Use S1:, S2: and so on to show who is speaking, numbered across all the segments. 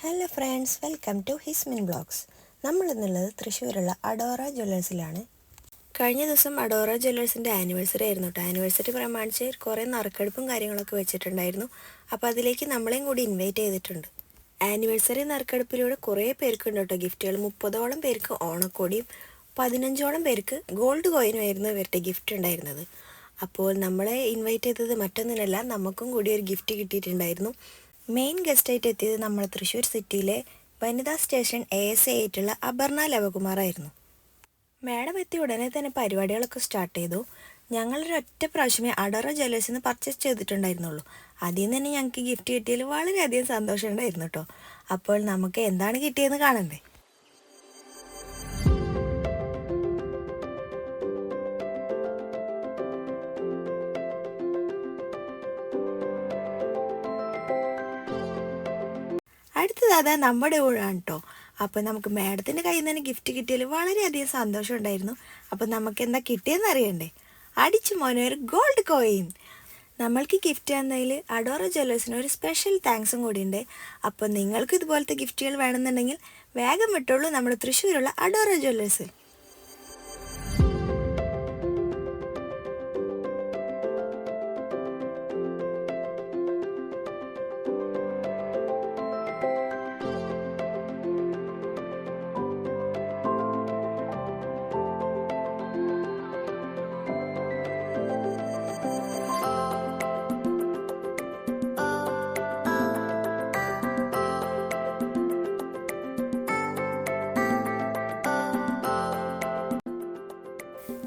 S1: Hello friends, welcome to Hismin blogs. നമ്മളിന്നുള്ളത് തൃശ്ശൂരുള്ള അഡോറ ജ്വല്ലേഴ്സിലാണ്. കഴിഞ്ഞ ദിവസം അഡോറ ജ്വല്ലേഴ്സിൻ്റെ ആനിവേഴ്സറി ആയിരുന്നു കേട്ടോ. ആനിവേഴ്സറി പ്രമാണിച്ച് കുറേ നറുക്കെടുപ്പും കാര്യങ്ങളൊക്കെ വെച്ചിട്ടുണ്ടായിരുന്നു. അപ്പോൾ അതിലേക്ക് നമ്മളെയും കൂടി ഇൻവൈറ്റ് ചെയ്തിട്ടുണ്ട്. ആനിവേഴ്സറി നറുക്കെടുപ്പിലൂടെ കുറേ പേർക്കുണ്ട് കേട്ടോ ഗിഫ്റ്റുകൾ. 30ഓളം പേർക്ക് ഓണക്കോടിയും 15ഓളം പേർക്ക് ഗോൾഡ് കോയിനുമായിരുന്നു ഇവരുടെ ഗിഫ്റ്റ് ഉണ്ടായിരുന്നത്. അപ്പോൾ നമ്മളെ ഇൻവൈറ്റ് ചെയ്തത് മറ്റൊന്നിനല്ല, നമുക്കും കൂടി ഒരു ഗിഫ്റ്റ് കിട്ടിയിട്ടുണ്ടായിരുന്നു. മെയിൻ ഗസ്റ്റായിട്ട് എത്തിയത് നമ്മൾ തൃശ്ശൂർ സിറ്റിയിലെ വനിതാ സ്റ്റേഷൻ ASA ആയിട്ടുള്ള അപർണ ലവകുമാറായിരുന്നു. മാഡം എത്തിയ ഉടനെ തന്നെ പരിപാടികളൊക്കെ സ്റ്റാർട്ട് ചെയ്തു. ഞങ്ങളൊരൊറ്റ പ്രാവശ്യമേ അഡോറ ജ്വല്ലേഴ്സിൽ നിന്ന് പർച്ചേസ് ചെയ്തിട്ടുണ്ടായിരുന്നുള്ളൂ. അതിൽ നിന്ന് തന്നെ ഞങ്ങൾക്ക് ഗിഫ്റ്റ് കിട്ടിയതിൽ വളരെയധികം സന്തോഷം ഉണ്ടായിരുന്നു കേട്ടോ. അപ്പോൾ നമുക്ക് എന്താണ് കിട്ടിയതെന്ന് കാണണ്ടേ. അടുത്തത് നമ്മുടെ ഊഴാണ് കേട്ടോ. അപ്പോൾ നമുക്ക് മാഡത്തിൻ്റെ കയ്യിൽ നിന്ന് തന്നെ ഗിഫ്റ്റ് കിട്ടിയതിൽ വളരെയധികം സന്തോഷം ഉണ്ടായിരുന്നു. അപ്പോൾ നമുക്ക് എന്താ കിട്ടിയെന്ന് അറിയണ്ടേ. അടിച്ചു മോനെ ഒരു ഗോൾഡ് കോയിൻ. നമ്മൾക്ക് ഗിഫ്റ്റ് തന്നതിൽ അഡോറ ജ്വല്ലേഴ്സിന് ഒരു സ്പെഷ്യൽ താങ്ക്സും കൂടിയുണ്ട്. അപ്പോൾ നിങ്ങൾക്ക് ഇതുപോലത്തെ ഗിഫ്റ്റുകൾ വേണമെന്നുണ്ടെങ്കിൽ വേഗം വിട്ടുള്ളൂ നമ്മുടെ തൃശ്ശൂരുള്ള അഡോറ ജ്വല്ലേഴ്സ്.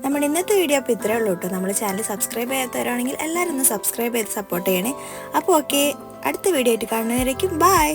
S1: നമ്മുടെ ഇന്നത്തെ വീഡിയോ അപ്പോൾ ഇത്രയേ ഉള്ളൂ കേട്ടോ. നമ്മൾ ചാനൽ സബ്സ്ക്രൈബ് ചെയ്യാത്തവരാണെങ്കിൽ എല്ലാവരും ഒന്ന് സബ്സ്ക്രൈബ് ചെയ്ത് സപ്പോർട്ട് ചെയ്യണേ. അപ്പോൾ ഓക്കെ, അടുത്ത വീഡിയോ ആയിട്ട് കാണുന്നവരേക്കും ബൈ.